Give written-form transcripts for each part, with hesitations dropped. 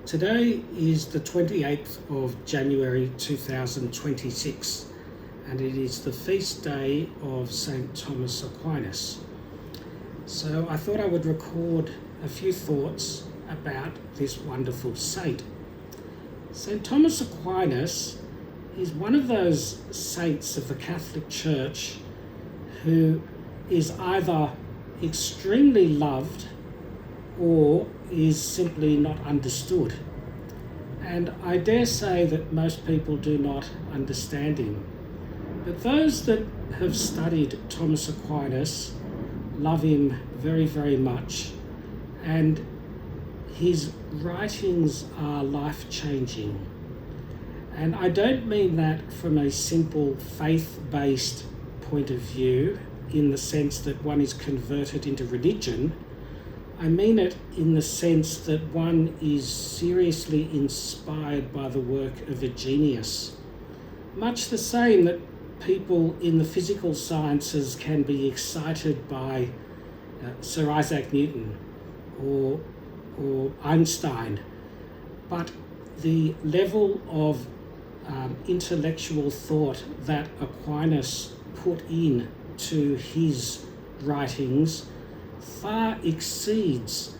Today is the 28th of January 2026 and it is the feast day of St Thomas Aquinas. So I thought I would record a few thoughts about this wonderful saint. St Thomas Aquinas is one of those saints of the Catholic Church who is either extremely loved or is simply not understood. And I dare say that most people do not understand him. But those that have studied Thomas Aquinas love him very, very much. And his writings are life-changing. And I don't mean that from a simple faith-based point of view, in the sense that one is converted into religion. I mean it in the sense that one is seriously inspired by the work of a genius. Much the same that people in the physical sciences can be excited by Sir Isaac Newton or Einstein. But the level of intellectual thought that Aquinas put in to his writings far exceeds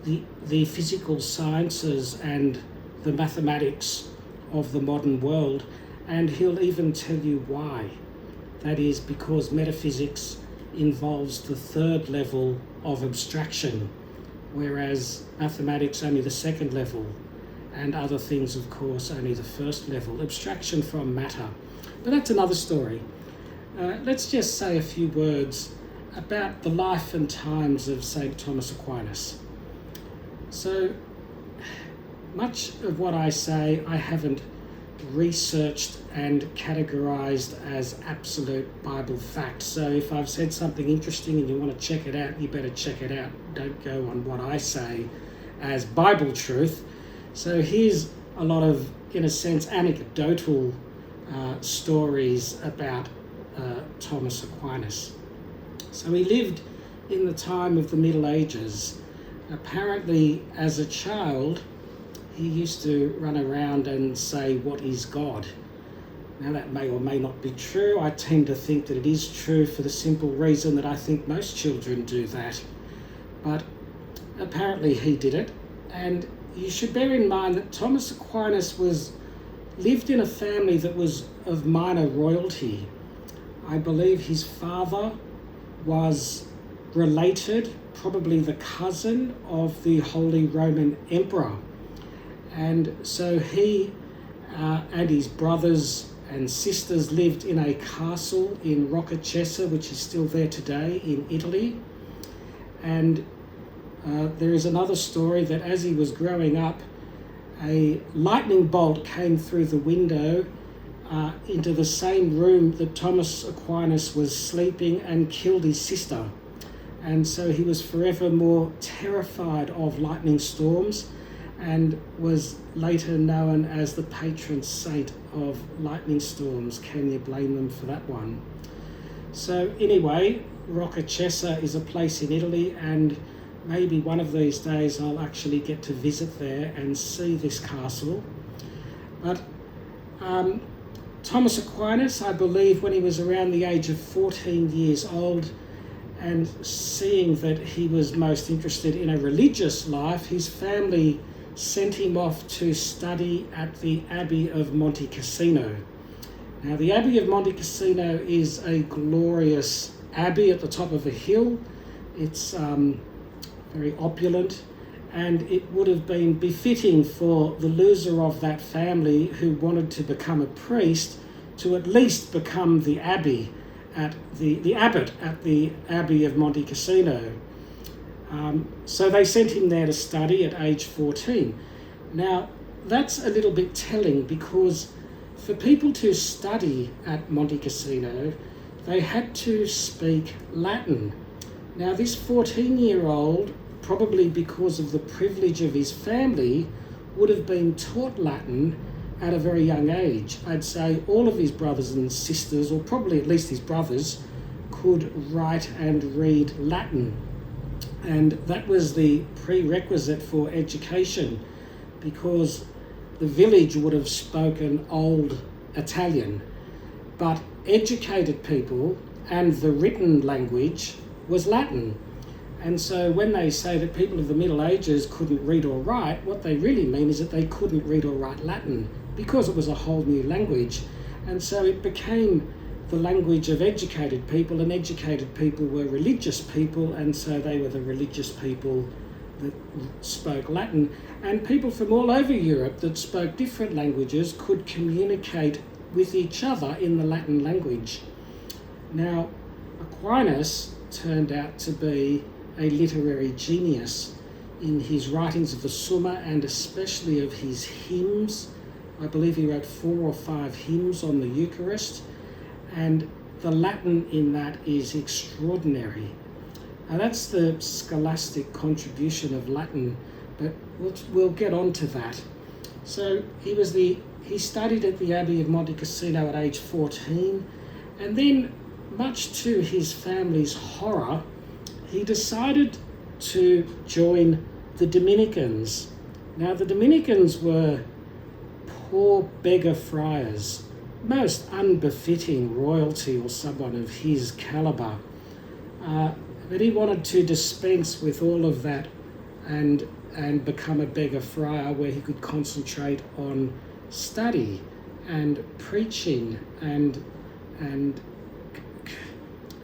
the physical sciences and the mathematics of the modern world, and he'll even tell you why. That is because metaphysics involves the third level of abstraction, whereas mathematics only the second level, and other things, of course, only the first level, abstraction from matter. But that's another story. Let's just say a few words about the life and times of St. Thomas Aquinas. So, much of what I say I haven't researched and categorized as absolute Bible fact. So if I've said something interesting and you want to check it out, you better check it out. Don't go on what I say as Bible truth. So here's a lot of, in a sense, anecdotal stories about Thomas Aquinas. So he lived in the time of the Middle Ages. Apparently, as a child, he used to run around and say, "What is God?" Now that may or may not be true. I tend to think that it is true for the simple reason that I think most children do that. But apparently he did it. And you should bear in mind that Thomas Aquinas lived in a family that was of minor royalty. I believe his father was related, probably the cousin of the Holy Roman Emperor. And so he and his brothers and sisters lived in a castle in Roccacessa, which is still there today in Italy. And there is another story that as he was growing up, a lightning bolt came through the window into the same room that Thomas Aquinas was sleeping and killed his sister. And so he was forever more terrified of lightning storms and was later known as the patron saint of lightning storms. Can you blame them for that one? So anyway, Roccacessa is a place in Italy, and maybe one of these days I'll actually get to visit there and see this castle. But Thomas Aquinas, I believe, when he was around the age of 14 years old, and seeing that he was most interested in a religious life, his family sent him off to study at the Abbey of Monte Cassino. Now, the Abbey of Monte Cassino is a glorious abbey at the top of a hill. It's very opulent, and it would have been befitting for the loser of that family who wanted to become a priest to at least become the abbey at the abbot at the Abbey of Monte Cassino. So they sent him there to study at age 14. Now, that's a little bit telling, because for people to study at Monte Cassino, they had to speak Latin. Now, this 14-year-old, probably because of the privilege of his family, would have been taught Latin at a very young age. I'd say all of his brothers and sisters, or probably at least his brothers, could write and read Latin. And that was the prerequisite for education, because the village would have spoken Old Italian, but educated people and the written language was Latin. And so when they say that people of the Middle Ages couldn't read or write, what they really mean is that they couldn't read or write Latin because it was a whole new language. And so it became the language of educated people, and educated people were religious people, and so they were the religious people that spoke Latin. And people from all over Europe that spoke different languages could communicate with each other in the Latin language. Now, Aquinas turned out to be a literary genius in his writings of the Summa and especially of his hymns. I believe he wrote 4 or 5 hymns on the Eucharist, and the Latin in that is extraordinary. Now that's the scholastic contribution of Latin, but we'll get on to that. So he studied at the Abbey of Monte Cassino at age 14, and then, much to his family's horror, he decided to join the Dominicans. Now, the Dominicans were poor beggar friars, most unbefitting royalty or someone of his calibre. But he wanted to dispense with all of that and become a beggar friar where he could concentrate on study and preaching and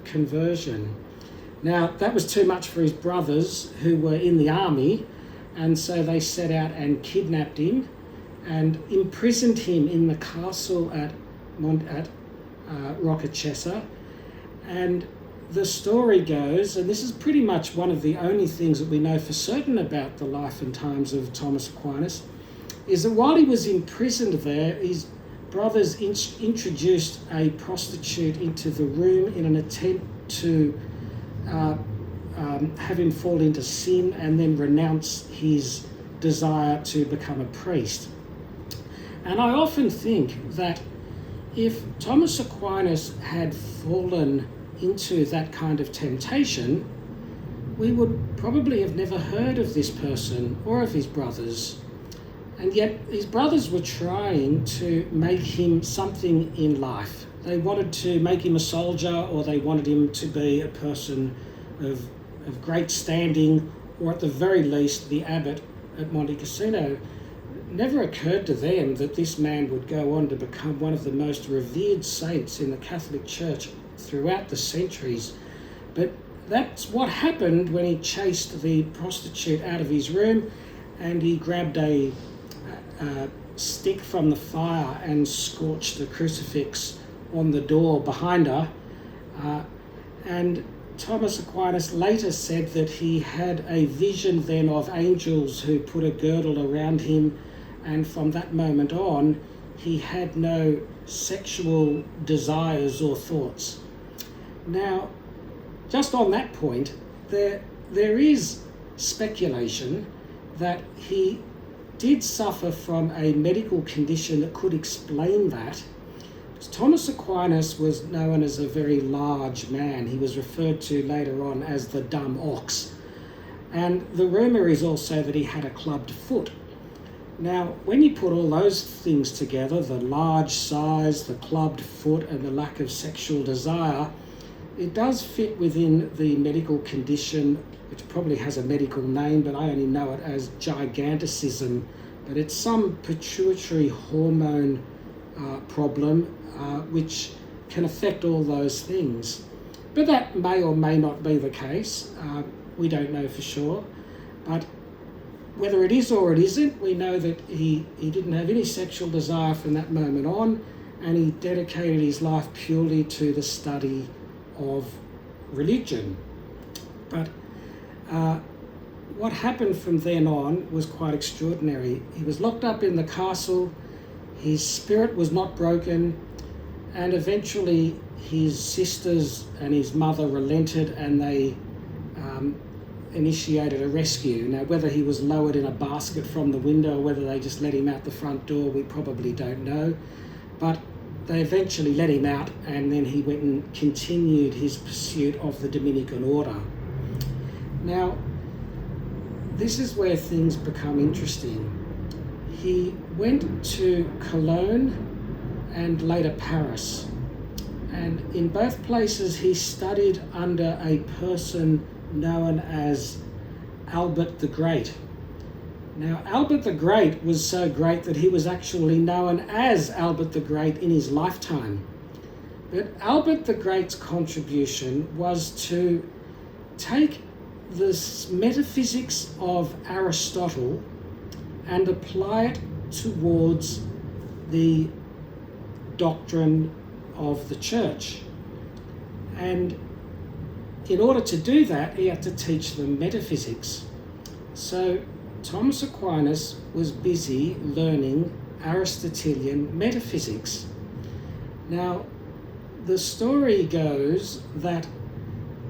conversion. Now, that was too much for his brothers who were in the army, and so they set out and kidnapped him and imprisoned him in the castle at Roccacessa. And the story goes, and this is pretty much one of the only things that we know for certain about the life and times of Thomas Aquinas, is that while he was imprisoned there, his brothers introduced a prostitute into the room in an attempt to have him fall into sin and then renounce his desire to become a priest. And I often think that if Thomas Aquinas had fallen into that kind of temptation, we would probably have never heard of this person or of his brothers. And yet his brothers were trying to make him something in life. They wanted to make him a soldier, or they wanted him to be a person of great standing, or at the very least the abbot at Monte Cassino. Never occurred to them that this man would go on to become one of the most revered saints in the Catholic Church throughout the centuries. But that's what happened when he chased the prostitute out of his room and he grabbed a stick from the fire and scorched the crucifix on the door behind her. And Thomas Aquinas later said that he had a vision then of angels who put a girdle around him, and from that moment on he had no sexual desires or thoughts. Now, just on that point, there is speculation that he did suffer from a medical condition that could explain that. Thomas Aquinas was known as a very large man. He was referred to later on as the dumb ox. And the rumour is also that he had a clubbed foot. Now, when you put all those things together, the large size, the clubbed foot, and the lack of sexual desire, it does fit within the medical condition, which probably has a medical name, but I only know it as giganticism. But it's some pituitary hormone problem which can affect all those things. But that may or may not be the case. We don't know for sure. But whether it is or it isn't, we know that he didn't have any sexual desire from that moment on, and he dedicated his life purely to the study of religion. But what happened from then on was quite extraordinary. He was locked up in the castle, his spirit was not broken, and eventually his sisters and his mother relented and they initiated a rescue. Now, whether he was lowered in a basket from the window or whether they just let him out the front door, we probably don't know. But they eventually let him out, and then he went and continued his pursuit of the Dominican order. Now, this is where things become interesting. he went to Cologne and later Paris. And in both places he studied under a person known as Albert the Great. Now, Albert the Great was so great that he was actually known as Albert the Great in his lifetime. But Albert the Great's contribution was to take the metaphysics of Aristotle and apply it towards the doctrine of the church. And in order to do that, he had to teach them metaphysics. So Thomas Aquinas was busy learning Aristotelian metaphysics. Now, the story goes that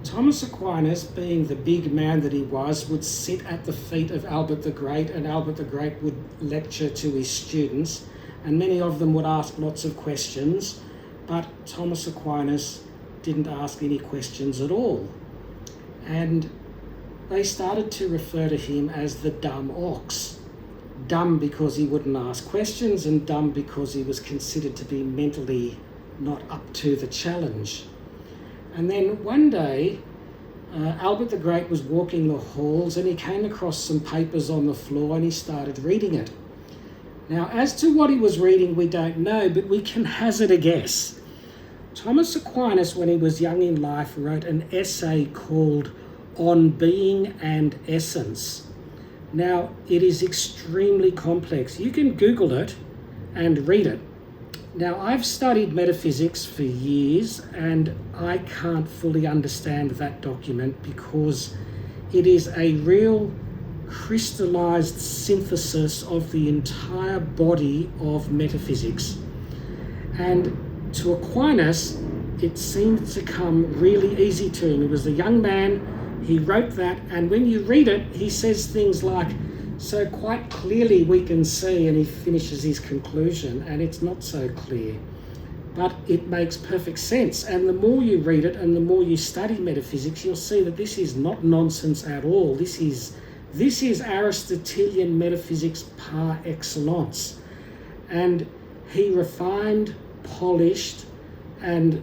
Thomas Aquinas, being the big man that he was, would sit at the feet of Albert the Great, and Albert the Great would lecture to his students, and many of them would ask lots of questions, but Thomas Aquinas didn't ask any questions at all. And they started to refer to him as the dumb ox. Dumb because he wouldn't ask questions, and dumb because he was considered to be mentally not up to the challenge. And then one day, Albert the Great was walking the halls and he came across some papers on the floor and he started reading it. Now, as to what he was reading, we don't know, but we can hazard a guess. Thomas Aquinas, when he was young in life, wrote an essay called On Being and Essence. Now, it is extremely complex. You can Google it and read it. Now, I've studied metaphysics for years and I can't fully understand that document because it is a real crystallized synthesis of the entire body of metaphysics. And to Aquinas, it seemed to come really easy to him. He was a young man, he wrote that, and when you read it, he says things like, so quite clearly we can see, and he finishes his conclusion, and it's not so clear. But it makes perfect sense, and the more you read it and the more you study metaphysics, you'll see that this is not nonsense at all. This is Aristotelian metaphysics par excellence. And he refined, polished, and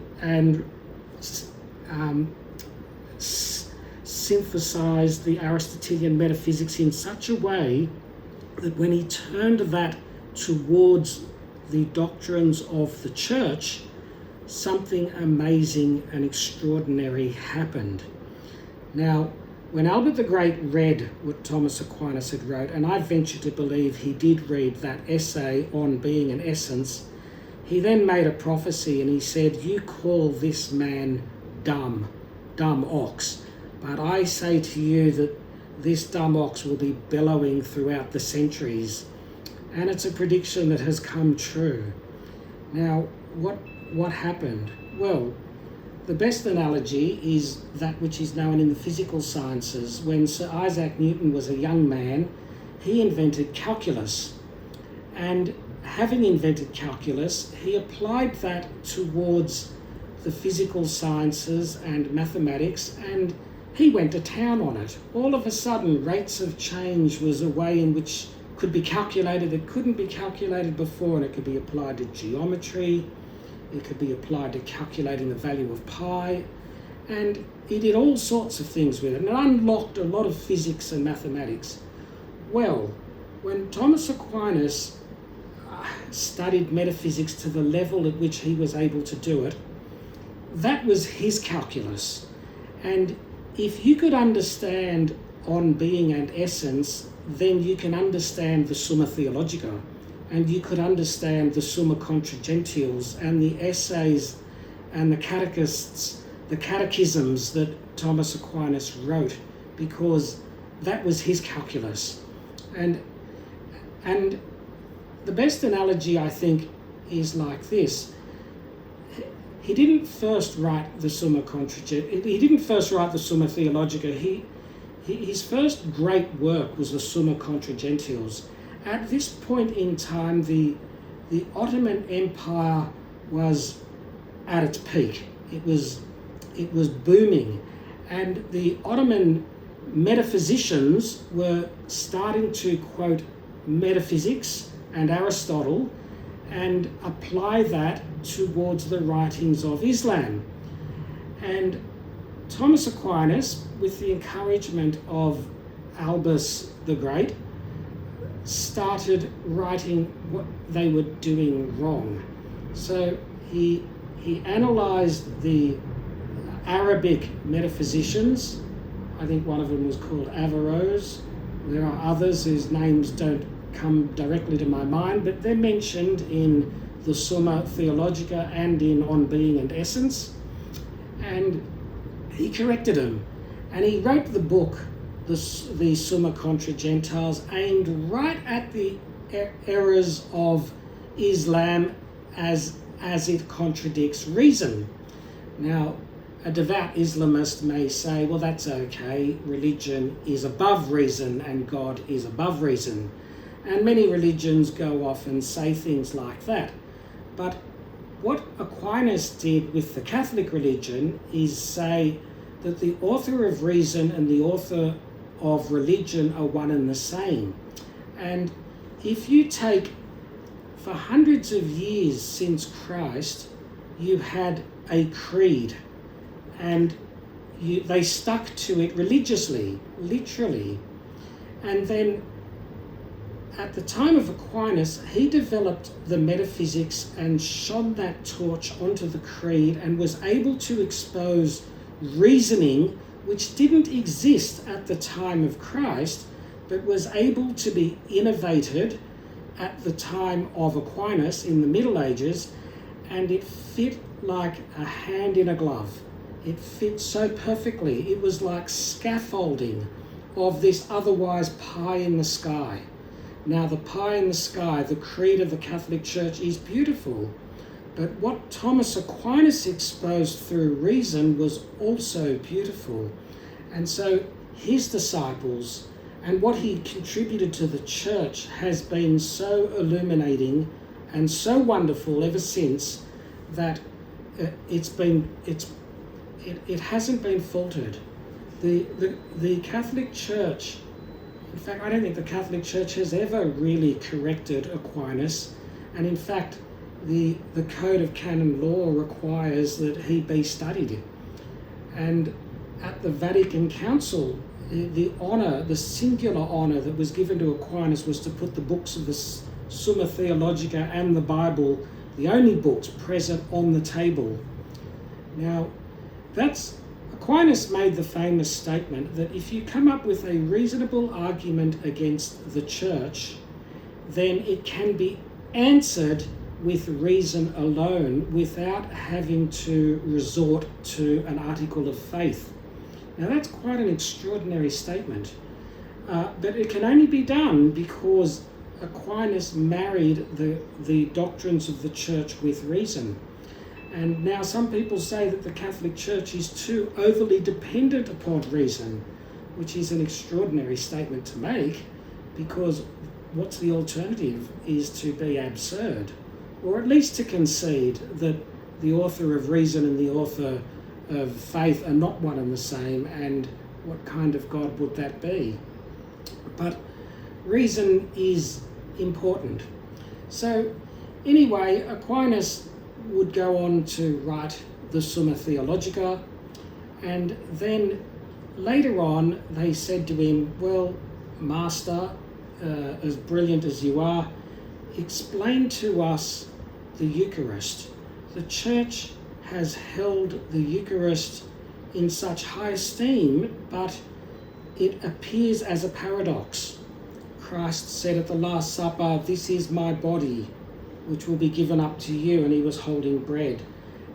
synthesized the Aristotelian metaphysics in such a way that when he turned that towards the doctrines of the church, something amazing and extraordinary happened. Now, when Albert the Great read what Thomas Aquinas had wrote, and I venture to believe he did read that essay on being and essence, he then made a prophecy and he said, you call this man dumb ox. But I say to you that this dumb ox will be bellowing throughout the centuries. And it's a prediction that has come true. Now, what happened? Well, the best analogy is that which is known in the physical sciences. When Sir Isaac Newton was a young man, he invented calculus. And having invented calculus, he applied that towards the physical sciences and mathematics, and he went to town on it. All of a sudden, rates of change was a way in which could be calculated that couldn't be calculated before, and it could be applied to geometry, it could be applied to calculating the value of pi, and he did all sorts of things with it, and it unlocked a lot of physics and mathematics. Well, when Thomas Aquinas studied metaphysics to the level at which he was able to do it, that was his calculus. And if you could understand on being and essence, then you can understand the Summa Theologica, and you could understand the Summa Contra Gentiles and the essays and the catechisms that Thomas Aquinas wrote, because that was his calculus. And the best analogy, I think, is like this. He didn't first write the Summa Contra Gentiles. He didn't first write the Summa Theologica. His first great work was the Summa Contra Gentiles. At this point in time, the Ottoman Empire was at its peak. It was booming, and the Ottoman metaphysicians were starting to quote metaphysics and Aristotle and apply that towards the writings of Islam. And Thomas Aquinas, with the encouragement of Albus the Great, started writing what they were doing wrong. So he analysed the Arabic metaphysicians. I think one of them was called Averroes. There are others whose names don't come directly to my mind, but they're mentioned in the Summa Theologica and in On Being and Essence. And he corrected them. And he wrote the book, the Summa Contra Gentiles, aimed right at the errors of Islam as it contradicts reason. Now, a devout Islamist may say, well, that's okay, religion is above reason and God is above reason. And many religions go off and say things like that. But what Aquinas did with the Catholic religion is say that the author of reason and the author of religion are one and the same. And if you take, for hundreds of years since Christ, you had a creed, and they stuck to it religiously, literally. And then at the time of Aquinas, he developed the metaphysics and shone that torch onto the creed and was able to expose reasoning which didn't exist at the time of Christ, but was able to be innovated at the time of Aquinas in the Middle Ages, and it fit like a hand in a glove. It fit so perfectly. It was like scaffolding of this otherwise pie in the sky. Now, the pie in the sky, the creed of the Catholic Church, is beautiful, but what Thomas Aquinas exposed through reason was also beautiful. And so his disciples and what he contributed to the church has been so illuminating and so wonderful ever since that it hasn't been faltered. The Catholic Church, in fact, I don't think the Catholic Church has ever really corrected Aquinas, and in fact, the Code of Canon Law requires that he be studied. And at the Vatican Council, the singular honour that was given to Aquinas was to put the books of the Summa Theologica and the Bible, the only books present, on the table. Now, Aquinas made the famous statement that if you come up with a reasonable argument against the church, then it can be answered with reason alone without having to resort to an article of faith. Now, that's quite an extraordinary statement, but it can only be done because Aquinas married the doctrines of the church with reason. And now some people say that the Catholic Church is too overly dependent upon reason, which is an extraordinary statement to make, because what's the alternative is to be absurd, or at least to concede that the author of reason and the author of faith are not one and the same, and what kind of God would that be? But reason is important. So anyway, Aquinas would go on to write the Summa Theologica, and then later on they said to him, well, Master, as brilliant as you are, explain to us the Eucharist. The Church has held the Eucharist in such high esteem, but it appears as a paradox. Christ said at the Last Supper, "This is my body, which will be given up to you," and he was holding bread.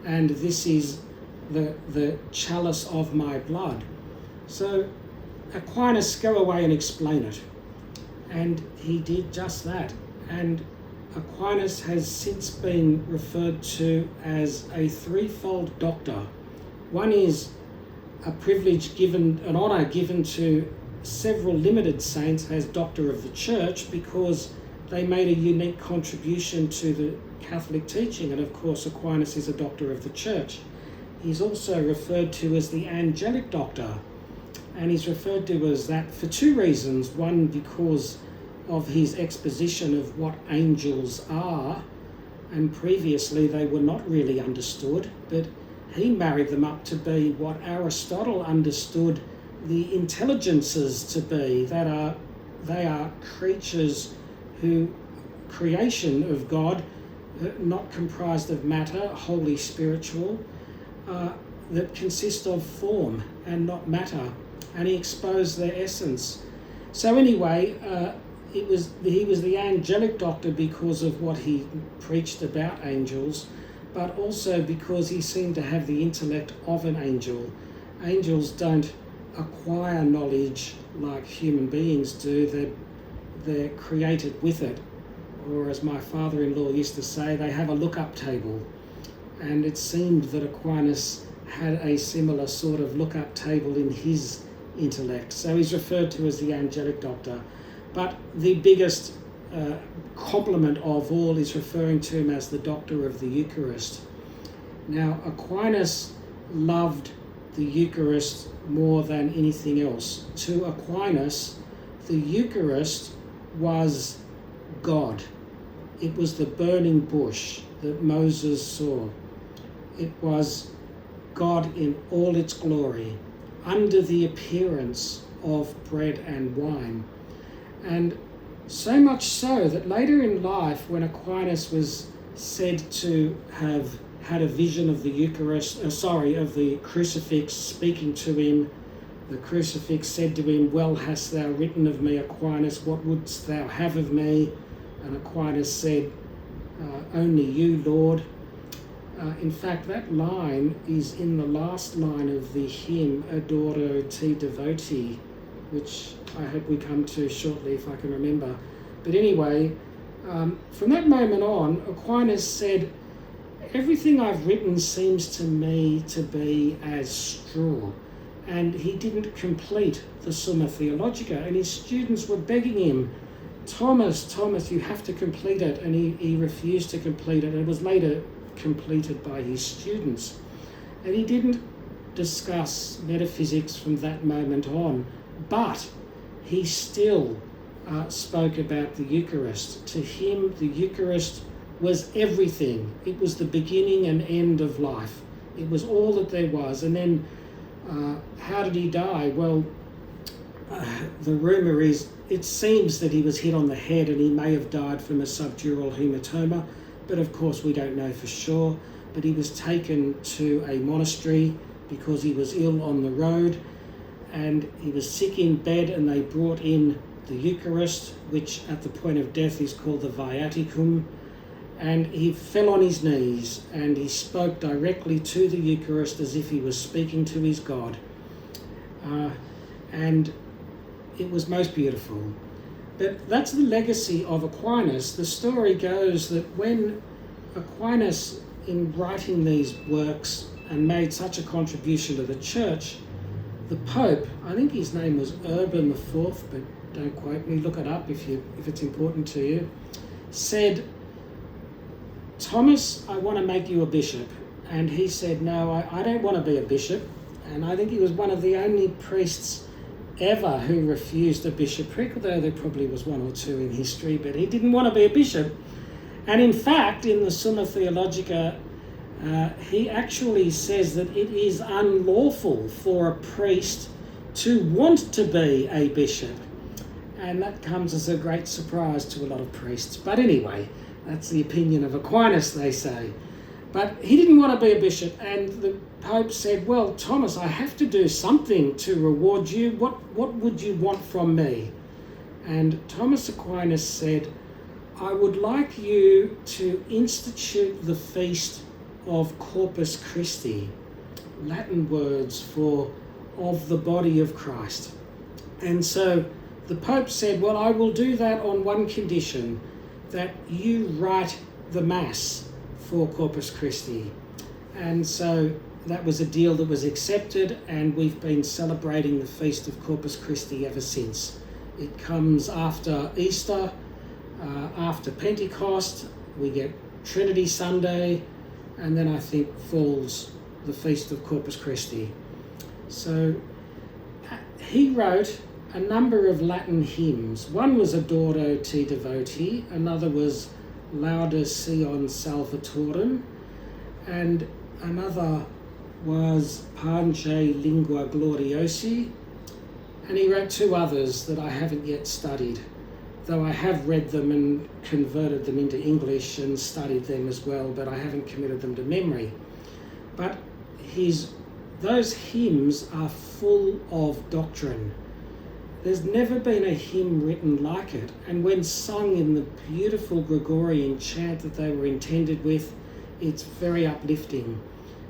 "And this is the chalice of my blood." So Aquinas, go away and explain it. And he did just that. And Aquinas has since been referred to as a threefold doctor. One is a privilege given, an honour given to several limited saints as Doctor of the Church, because they made a unique contribution to the Catholic teaching, and of course Aquinas is a Doctor of the Church. He's also referred to as the Angelic Doctor, and he's referred to as that for two reasons. One, because of his exposition of what angels are, and previously they were not really understood, but he married them up to be what Aristotle understood the intelligences to be. They are creatures creation of God, not comprised of matter, wholly spiritual, that consist of form and not matter, and he exposed their essence. So anyway, he was the angelic doctor because of what he preached about angels, but also because he seemed to have the intellect of an angel. Angels don't acquire knowledge like human beings do. They're created with it. Or as my father-in-law used to say, they have a look-up table. And it seemed that Aquinas had a similar sort of look-up table in his intellect. So he's referred to as the angelic doctor. But the biggest compliment of all is referring to him as the doctor of the Eucharist. Now, Aquinas loved the Eucharist more than anything else. To Aquinas, the Eucharist was God. It was the burning bush that Moses saw. It was God in all its glory, under the appearance of bread and wine. And so much so that later in life, when Aquinas was said to have had a vision of the Eucharist, of the crucifix speaking to him, the crucifix said to him, "Well hast thou written of me, Aquinas, what wouldst thou have of me?" And Aquinas said, "Only you, Lord." In fact, that line is in the last line of the hymn Adoro Te Devoti, which I hope we come to shortly if I can remember. But anyway, from that moment on, Aquinas said, everything I've written seems to me to be as straw. And he didn't complete the Summa Theologica, and his students were begging him, Thomas, you have to complete it, and he refused to complete it. It was later completed by his students. And he didn't discuss metaphysics from that moment on, but he still spoke about the Eucharist. To him, the Eucharist was everything. It was the beginning and end of life. It was all that there was. And then how did he die? Well, the rumour is, it seems that he was hit on the head and he may have died from a subdural hematoma, but of course we don't know for sure. But he was taken to a monastery because he was ill on the road, and he was sick in bed, and they brought in the Eucharist, which at the point of death is called the Viaticum, and he fell on his knees and he spoke directly to the Eucharist as if he was speaking to his God. And it was most beautiful. But that's the legacy of Aquinas. The story goes that when Aquinas, in writing these works and made such a contribution to the church, the Pope, I think his name was Urban IV, but don't quote me, look it up if it's important to you, said, Thomas, I want to make you a bishop. And he said, no, I don't want to be a bishop. And I think he was one of the only priests ever who refused a bishopric, although there probably was one or two in history, but he didn't want to be a bishop. And in fact, in the Summa Theologica, he actually says that it is unlawful for a priest to want to be a bishop. And that comes as a great surprise to a lot of priests. But anyway, that's the opinion of Aquinas, they say. But he didn't want to be a bishop, and the Pope said, well, Thomas, I have to do something to reward you. What would you want from me? And Thomas Aquinas said, I would like you to institute the feast of Corpus Christi, Latin words for of the body of Christ. And so the Pope said, well, I will do that on one condition, that you write the Mass for Corpus Christi. And so that was a deal that was accepted, and we've been celebrating the Feast of Corpus Christi ever since. It comes after Easter, after Pentecost, we get Trinity Sunday, and then I think falls the Feast of Corpus Christi. So he wrote a number of Latin hymns. One was Adoro Te Devoti, another was Lauda Sion Salvatorum, and another was Pange Lingua Gloriosi, and he wrote two others that I haven't yet studied, though I have read them and converted them into English and studied them as well, but I haven't committed them to memory. But those hymns are full of doctrine. There's never been a hymn written like it, and when sung in the beautiful Gregorian chant that they were intended with, it's very uplifting.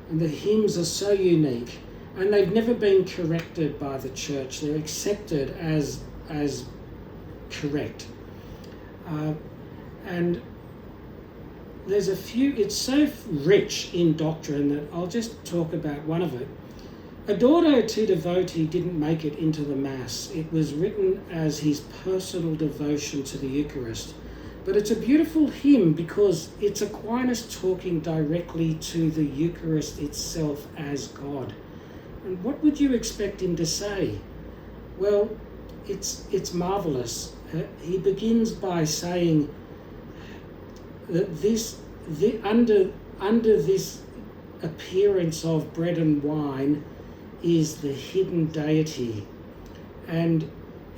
And the hymns are so unique, and they've never been corrected by the church. They're accepted as correct. And there's a few, it's so rich in doctrine that I'll just talk about one of it. Adoro Te Devoti didn't make it into the Mass. It was written as his personal devotion to the Eucharist. But it's a beautiful hymn because it's Aquinas talking directly to the Eucharist itself as God. And what would you expect him to say? Well, it's marvellous. He begins by saying that under this appearance of bread and wine is the hidden deity, and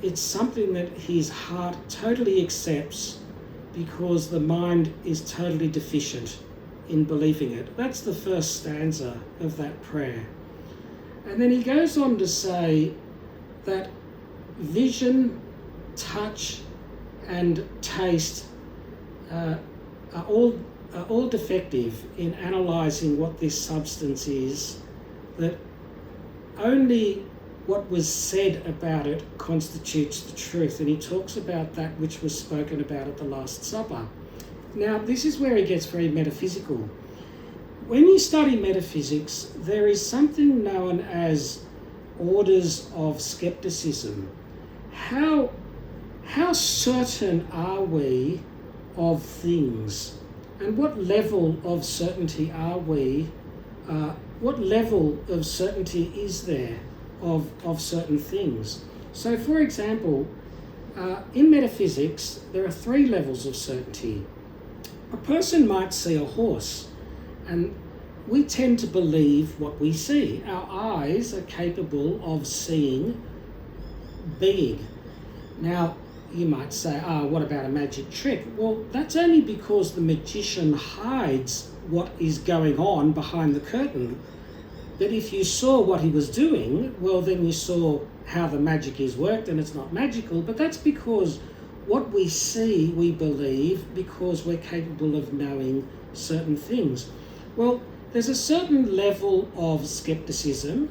it's something that his heart totally accepts because the mind is totally deficient in believing it. That's the first stanza of that prayer. And then he goes on to say that vision, touch, and taste are all defective in analysing what this substance is, that only what was said about it constitutes the truth. And he talks about that which was spoken about at the Last Supper. Now, this is where he gets very metaphysical. When you study metaphysics, there is something known as orders of skepticism. How certain are we of things? And what level of certainty are we? What level of certainty is there of certain things? So, for example, in metaphysics, there are three levels of certainty. A person might see a horse, and we tend to believe what we see. Our eyes are capable of seeing being. Now, you might say, what about a magic trick? Well, that's only because the magician hides what is going on behind the curtain. But if you saw what he was doing, well, then you saw how the magic is worked, and it's not magical. But that's because what we see, we believe, because we're capable of knowing certain things. Well, there's a certain level of skepticism,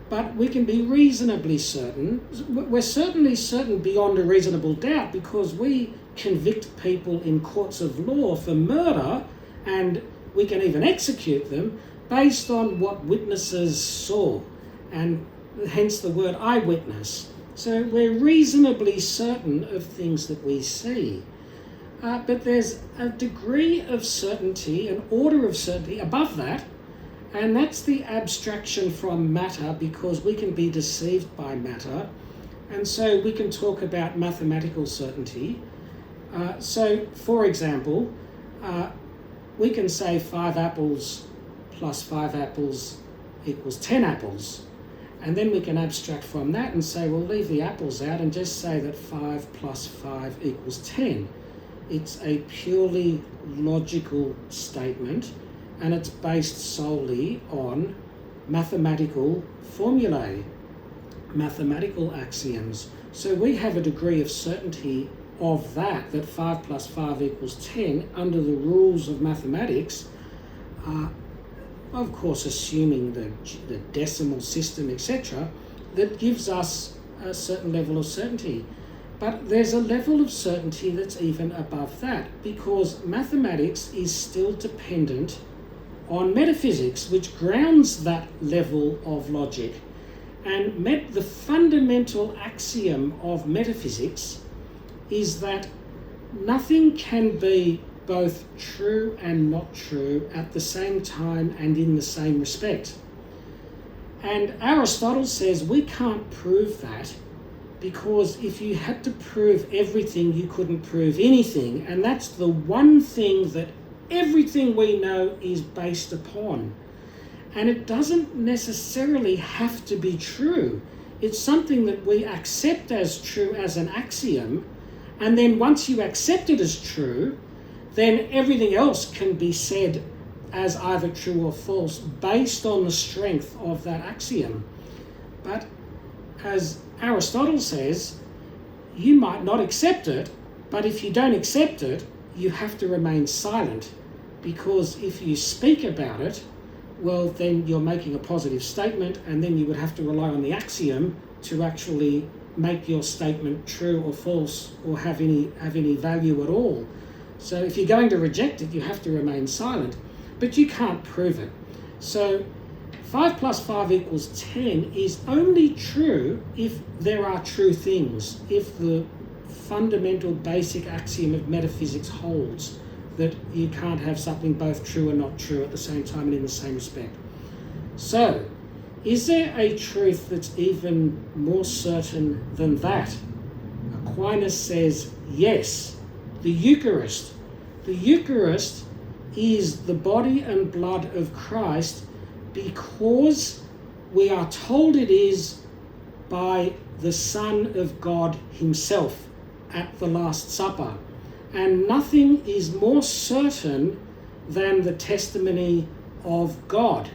but we can be reasonably certain. We're certainly certain beyond a reasonable doubt because we convict people in courts of law for murder, and we can even execute them based on what witnesses saw, and hence the word eyewitness. So we're reasonably certain of things that we see. But there's a degree of certainty, an order of certainty above that, and that's the abstraction from matter, because we can be deceived by matter, and so we can talk about mathematical certainty. So, for example, we can say 5 apples plus 5 apples equals 10 apples, and then we can abstract from that and say, well, leave the apples out and just say that 5 plus 5 equals 10. It's a purely logical statement, and it's based solely on mathematical formulae, mathematical axioms. So we have a degree of certainty of that 5 plus 5 equals 10 under the rules of mathematics, of course assuming the decimal system, etc., that gives us a certain level of certainty. But there's a level of certainty that's even above that, because mathematics is still dependent on metaphysics, which grounds that level of logic. And the fundamental axiom of metaphysics is that nothing can be both true and not true at the same time and in the same respect. And Aristotle says we can't prove that because if you had to prove everything, you couldn't prove anything. And that's the one thing that everything we know is based upon. And it doesn't necessarily have to be true. It's something that we accept as true as an axiom. And then once you accept it as true, then everything else can be said as either true or false based on the strength of that axiom. But as Aristotle says, you might not accept it, but if you don't accept it, you have to remain silent, because if you speak about it, well, then you're making a positive statement, and then you would have to rely on the axiom to actually make your statement true or false or have any value at all. So if you're going to reject it, you have to remain silent, but you can't prove it. So 5 plus 5 equals 10 is only true if there are true things, if the fundamental basic axiom of metaphysics holds, that you can't have something both true and not true at the same time and in the same respect. So, is there a truth that's even more certain than that? Aquinas says yes. The Eucharist. The Eucharist is the body and blood of Christ because we are told it is by the Son of God himself at the Last Supper. And nothing is more certain than the testimony of God.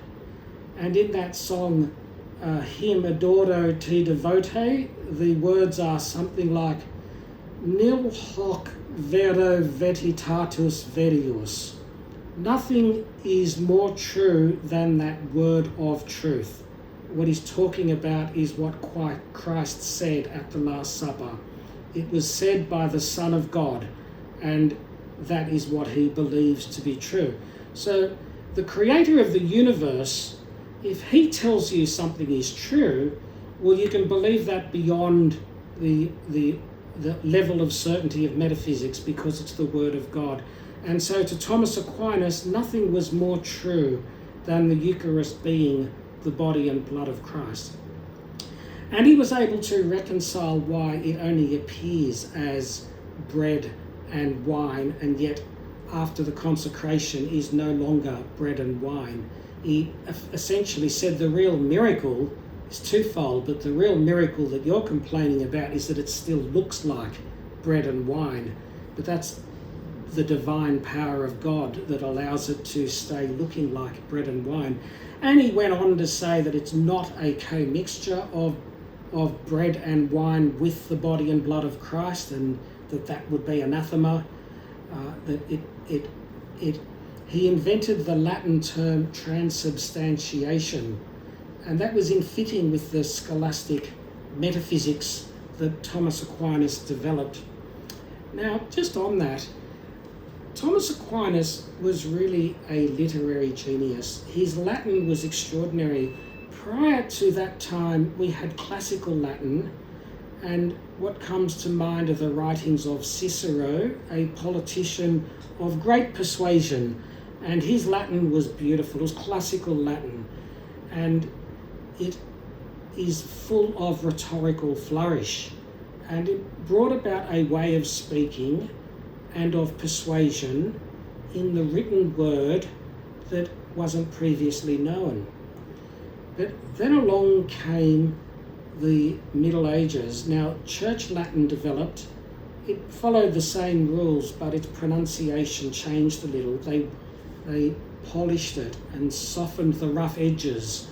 And in that song, Hymn Adoro Te Devote, the words are something like, Nil hoc vero veritatus verius. Nothing is more true than that word of truth. What he's talking about is what Christ said at the Last Supper. It was said by the Son of God, and that is what he believes to be true. So the creator of the universe, if he tells you something is true, well, you can believe that beyond the level of certainty of metaphysics because it's the word of God. And so to Thomas Aquinas, nothing was more true than the Eucharist being the body and blood of Christ. And he was able to reconcile why it only appears as bread and wine, and yet after the consecration is no longer bread and wine. He essentially said the real miracle is twofold, but the real miracle that you're complaining about is that it still looks like bread and wine. But that's the divine power of God that allows it to stay looking like bread and wine. And he went on to say that it's not a commixture of bread and wine with the body and blood of Christ, and that would be anathema. He invented the Latin term transubstantiation, and that was in fitting with the scholastic metaphysics that Thomas Aquinas developed. Now, just on that, Thomas Aquinas was really a literary genius. His Latin was extraordinary. Prior to that time, we had classical Latin, and what comes to mind are the writings of Cicero, a politician of great persuasion, and his Latin was beautiful. It was classical Latin, and it is full of rhetorical flourish, and it brought about a way of speaking and of persuasion in the written word that wasn't previously known. But then along came the Middle Ages. Now, Church Latin developed. It followed the same rules, but its pronunciation changed a little. They polished it and softened the rough edges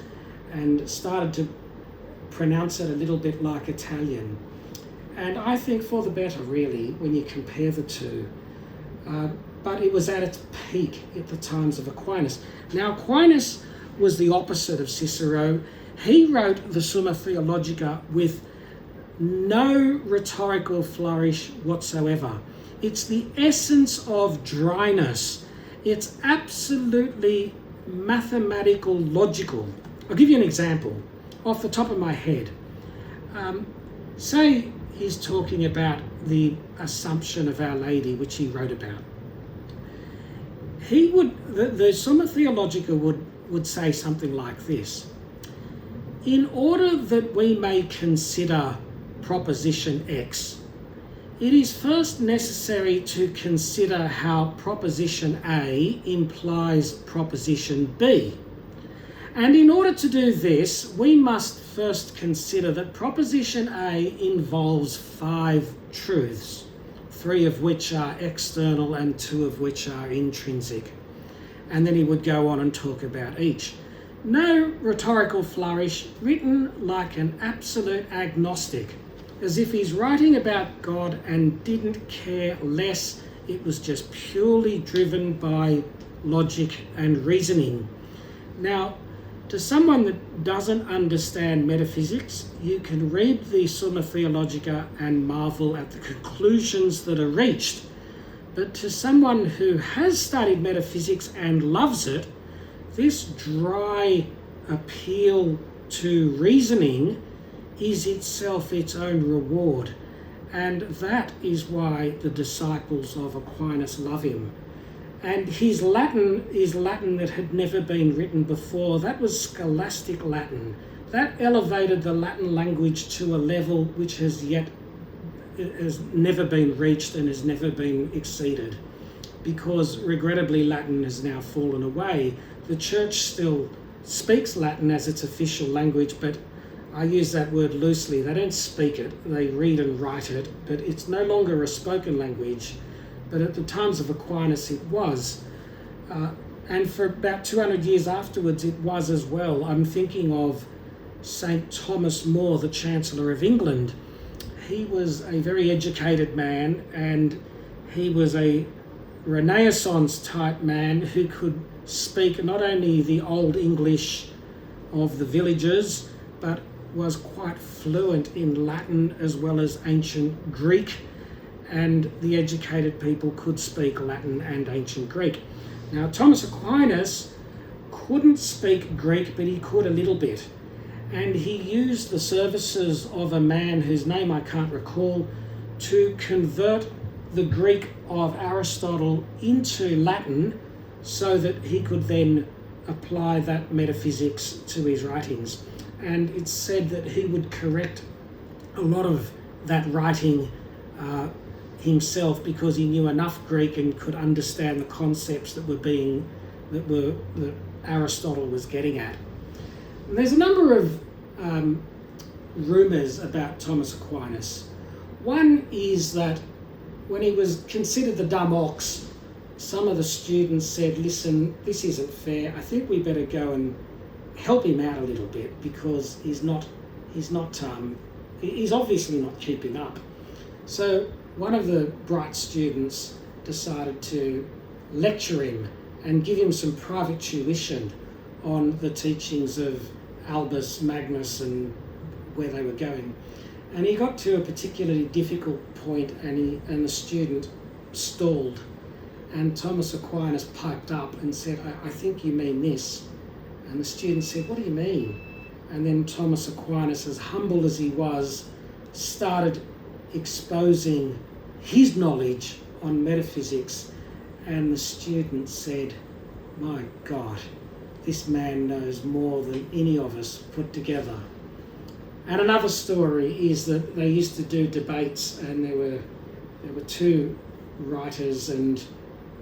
and started to pronounce it a little bit like Italian. And I think for the better, really, when you compare the two. But it was at its peak at the times of Aquinas. Now, Aquinas was the opposite of Cicero. He wrote the Summa Theologica with no rhetorical flourish whatsoever. It's the essence of dryness. It's absolutely mathematical, logical. I'll give you an example off the top of my head. Say he's talking about the Assumption of Our Lady, which he wrote about. The Summa Theologica would say something like this. In order that we may consider proposition X, it is first necessary to consider how proposition A implies proposition B. And in order to do this, we must first consider that proposition A involves 5 truths, 3 of which are external and 2 of which are intrinsic. And then he would go on and talk about each. No rhetorical flourish, written like an absolute agnostic, as if he's writing about God and didn't care less. It was just purely driven by logic and reasoning. Now, to someone that doesn't understand metaphysics, you can read the Summa Theologica and marvel at the conclusions that are reached. But to someone who has studied metaphysics and loves it, this dry appeal to reasoning is itself its own reward. And that is why the disciples of Aquinas love him. And his Latin is Latin that had never been written before. That was scholastic Latin. That elevated the Latin language to a level which has never been reached and has never been exceeded. Because regrettably Latin has now fallen away. The church still speaks Latin as its official language, but I use that word loosely. They don't speak it, they read and write it, but it's no longer a spoken language. But at the times of Aquinas it was. And for about 200 years afterwards it was as well. I'm thinking of St Thomas More, the Chancellor of England. He was a very educated man, and he was a Renaissance type man who could speak not only the Old English of the villages, but was quite fluent in Latin as well as ancient Greek. And the educated people could speak Latin and ancient Greek. Now, Thomas Aquinas couldn't speak Greek, but he could a little bit. And he used the services of a man whose name I can't recall to convert the Greek of Aristotle into Latin so that he could then apply that metaphysics to his writings. And it's said that he would correct a lot of that writing himself because he knew enough Greek and could understand the concepts that Aristotle was getting at. And there's a number of rumours about Thomas Aquinas. One is that when he was considered the dumb ox, some of the students said, listen, this isn't fair. I think we better go and help him out a little bit because he's obviously not keeping up. So one of the bright students decided to lecture him and give him some private tuition on the teachings of Albus Magnus and where they were going. And he got to a particularly difficult point and the student stalled. And Thomas Aquinas piped up and said, I think you mean this. And the student said, what do you mean? And then Thomas Aquinas, as humble as he was, started exposing his knowledge on metaphysics. And the student said, my God, this man knows more than any of us put together. And another story is that they used to do debates, and there were 2 writers, and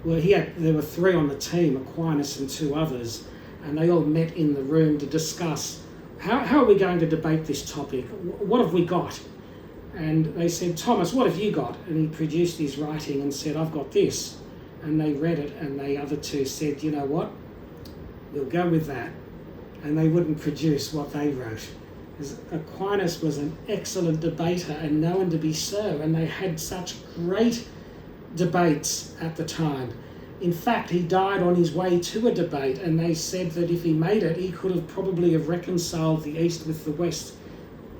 there were 3 on the team, Aquinas and 2 others, and they all met in the room to discuss how are we going to debate this topic? What have we got? And they said, Thomas, what have you got? And he produced his writing and said, I've got this. And they read it, and the other 2 said, you know what? We'll go with that. And they wouldn't produce what they wrote. Aquinas was an excellent debater and known to be so, and they had such great debates at the time. In fact, he died on his way to a debate, and they said that if he made it, he could have probably have reconciled the East with the West,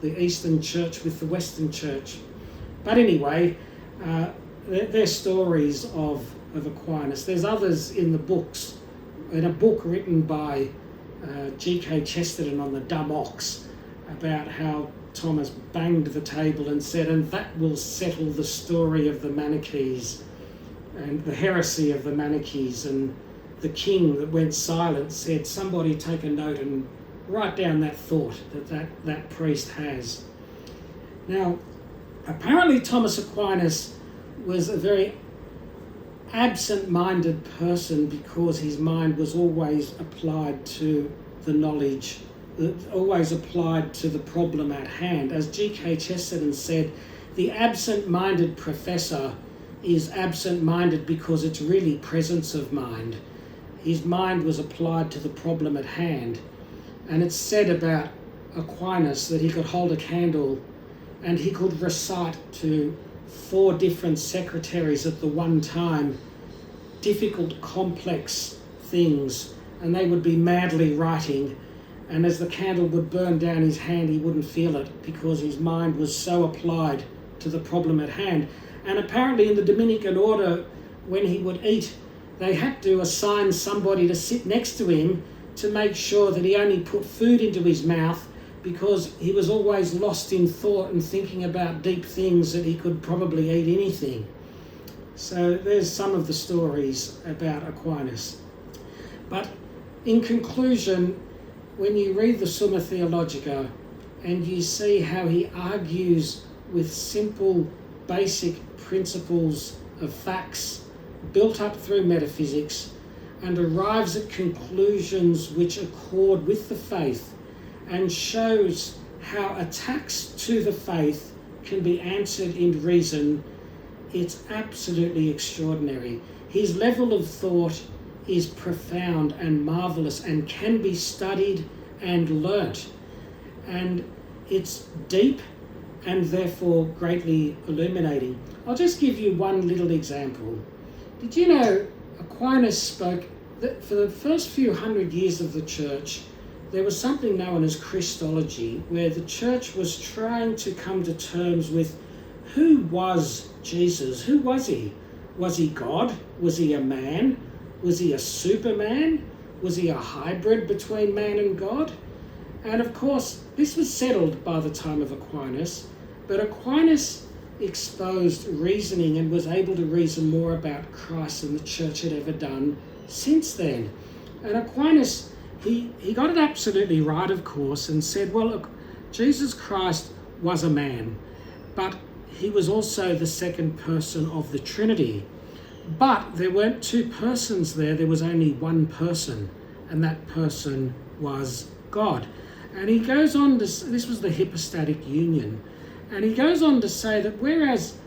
the Eastern Church with the Western Church. But anyway, they're stories of Aquinas. There's others in the books. In a book written by G.K. Chesterton on the dumb ox, about how Thomas banged the table and said, and that will settle the story of the Manichees and the heresy of the Manichees. And the king that went silent said, somebody take a note and write down that thought that priest has. Now, Apparently Thomas Aquinas was a very absent-minded person because his mind was always applied to the knowledge, always applied to the problem at hand. As G.K. Chesterton said, the absent-minded professor is absent-minded because it's really presence of mind. His mind was applied to the problem at hand. And it's said about Aquinas that he could hold a candle and he could recite to 4 different secretaries at the one time difficult, complex things, and they would be madly writing, and as the candle would burn down his hand he wouldn't feel it because his mind was so applied to the problem at hand. And apparently in the Dominican order, when he would eat, they had to assign somebody to sit next to him to make sure that he only put food into his mouth, because he was always lost in thought and thinking about deep things that he could probably eat anything. So there's some of the stories about Aquinas. But in conclusion, when you read the Summa Theologica and you see how he argues with simple, basic principles of facts built up through metaphysics and arrives at conclusions which accord with the faith and shows how attacks to the faith can be answered in reason, it's absolutely extraordinary. His level of thought is profound and marvellous and can be studied and learnt. And it's deep and therefore greatly illuminating. I'll just give you one little example. Did you know Aquinas spoke that for the first few hundred years of the church, there was something known as Christology, where the church was trying to come to terms with who was Jesus? Who was he? Was he God? Was he a man? Was he a superman? Was he a hybrid between man and God? And of course, this was settled by the time of Aquinas, but Aquinas exposed reasoning and was able to reason more about Christ than the church had ever done since then. And Aquinas, he got it absolutely right, of course, and said, well, look, Jesus Christ was a man, but he was also the second person of the Trinity. But there weren't 2 persons there was only one person, and that person was God. And he goes on to, this was the hypostatic union, and he goes on to say that whereas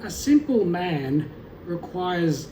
a simple man requires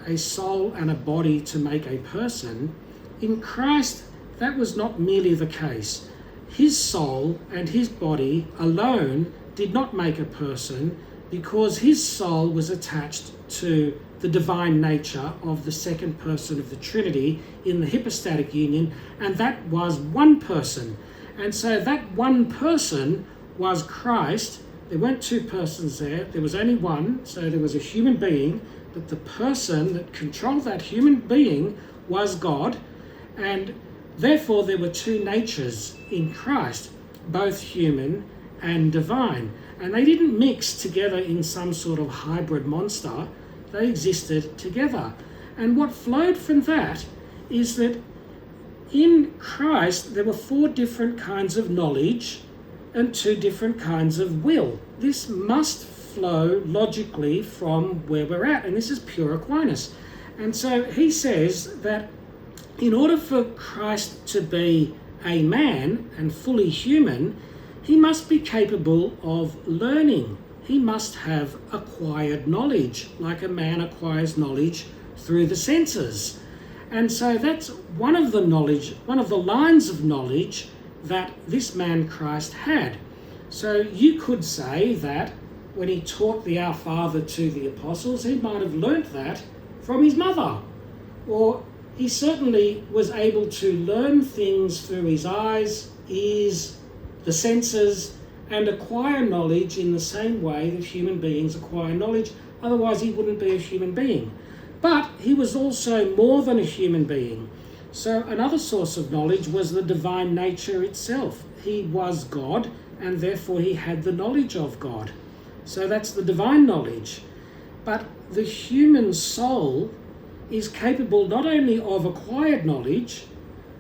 a soul and a body to make a person, in Christ that was not merely the case. His soul and his body alone did not make a person, because his soul was attached to the divine nature of the second person of the Trinity in the hypostatic union, and that was one person. And so that one person was Christ. There weren't 2 persons there was only one, so there was a human being, but the person that controlled that human being was God, and therefore there were 2 natures in Christ, both human and divine. And they didn't mix together in some sort of hybrid monster. They existed together. And what flowed from that is that in Christ there were 4 different kinds of knowledge and 2 different kinds of will. This must flow logically from where we're at, and this is pure Aquinas. And so he says that in order for Christ to be a man and fully human, he must be capable of learning. He must have acquired knowledge, like a man acquires knowledge through the senses. And so that's one of the lines of knowledge that this man Christ had. So you could say that when he taught the Our Father to the apostles, he might have learnt that from his mother. Or he certainly was able to learn things through his eyes, ears, the senses, and acquire knowledge in the same way that human beings acquire knowledge. Otherwise he wouldn't be a human being. But he was also more than a human being. So another source of knowledge was the divine nature itself. He was God, and therefore he had the knowledge of God. So that's the divine knowledge. But the human soul is capable not only of acquired knowledge,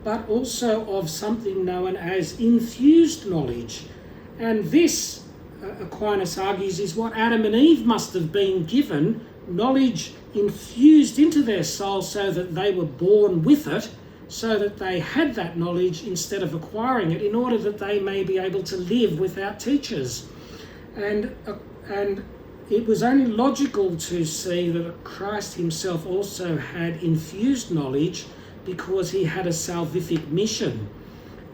but also of something known as infused knowledge. And this Aquinas argues, is what Adam and Eve must have been given, knowledge infused into their soul so that they were born with it, so that they had that knowledge instead of acquiring it, in order that they may be able to live without teachers. And it was only logical to see that Christ himself also had infused knowledge, because he had a salvific mission.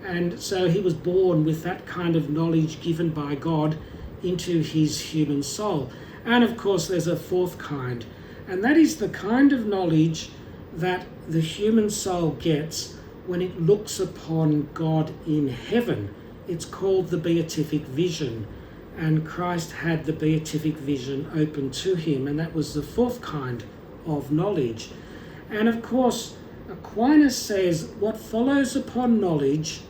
And so he was born with that kind of knowledge given by God into his human soul. And of course there's a fourth kind, and that is the kind of knowledge that the human soul gets when it looks upon God in heaven. It's called the beatific vision, and Christ had the beatific vision open to him, and that was the fourth kind of knowledge. And of course Aquinas says what follows upon knowledge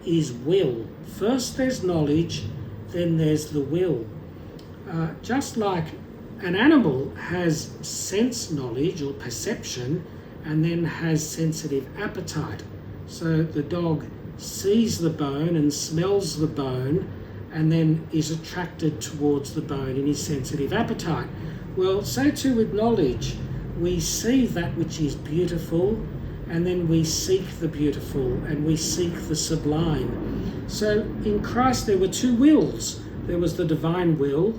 is will. First there's knowledge, then there's the will. Just like an animal has sense knowledge or perception, and then has sensitive appetite. So the dog sees the bone and smells the bone, and then is attracted towards the bone in his sensitive appetite. Well, so too with knowledge. We see that which is beautiful, and then we seek the beautiful, and we seek the sublime. So in Christ there were two wills. There was the divine will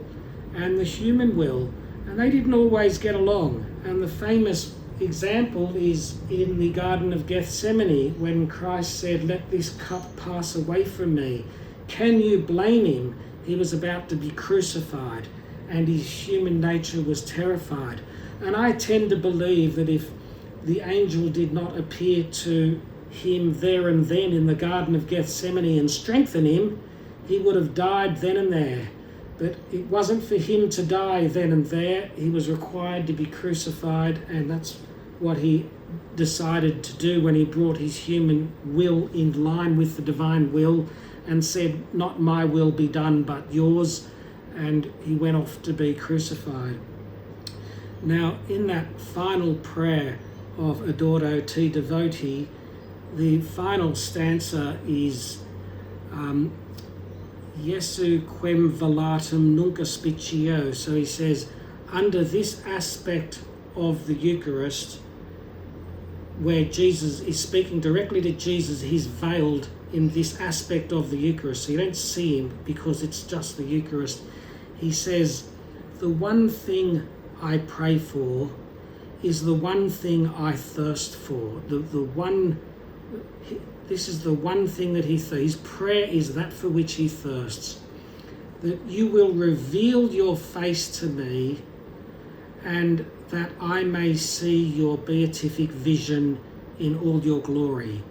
and the human will, and they didn't always get along. And the famous example is in the Garden of Gethsemane, when Christ said, "Let this cup pass away from me." Can you blame him? He was about to be crucified, and his human nature was terrified. And I tend to believe that if the angel did not appear to him there and then in the Garden of Gethsemane and strengthen him, he would have died then and there. But it wasn't for him to die then and there. He was required to be crucified, and that's what he decided to do when he brought his human will in line with the divine will and said, "Not my will be done, but yours," and he went off to be crucified. Now, in that final prayer of Adoro Te Devoti, the final stanza is Jesu quem velatum nunc auspicio. So he says, under this aspect of the Eucharist, where Jesus is speaking directly to Jesus, he's veiled in this aspect of the Eucharist. So you don't see him because it's just the Eucharist. He says, the one thing I pray for is the one thing I thirst for. This is the one thing that he thirsts. His prayer is that for which he thirsts. That you will reveal your face to me, and that I may see your beatific vision in all your glory.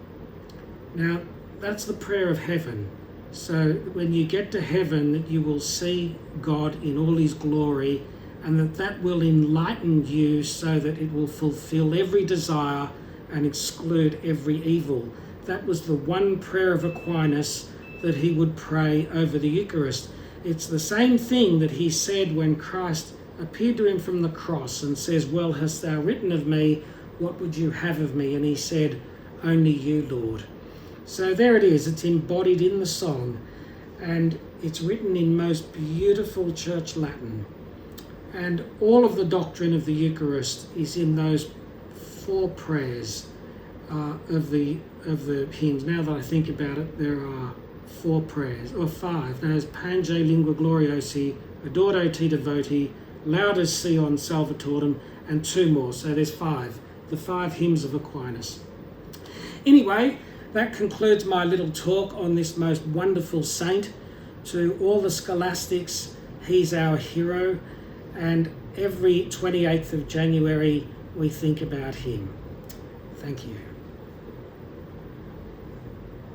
Now, that's the prayer of heaven. So when you get to heaven, that you will see God in all his glory, and that will enlighten you so that it will fulfill every desire and exclude every evil. That was the one prayer of Aquinas that he would pray over the Eucharist. It's the same thing that he said when Christ appeared to him from the cross and says, "Well hast thou written of me, what would you have of me?" And he said, "Only you, Lord." So there it is, it's embodied in the song, and it's written in most beautiful church Latin. And all of the doctrine of the Eucharist is in those four prayers of the hymns. Now that I think about it, there are four prayers, or five. There's Pange Lingua Gloriosi, Adoro Te Devoti, Laudes Sion Salvatorem, and two more. So there's five, the five hymns of Aquinas. Anyway, that concludes my little talk on this most wonderful saint. To all the scholastics, he's our hero, and every 28th of January we think about him. Thank you.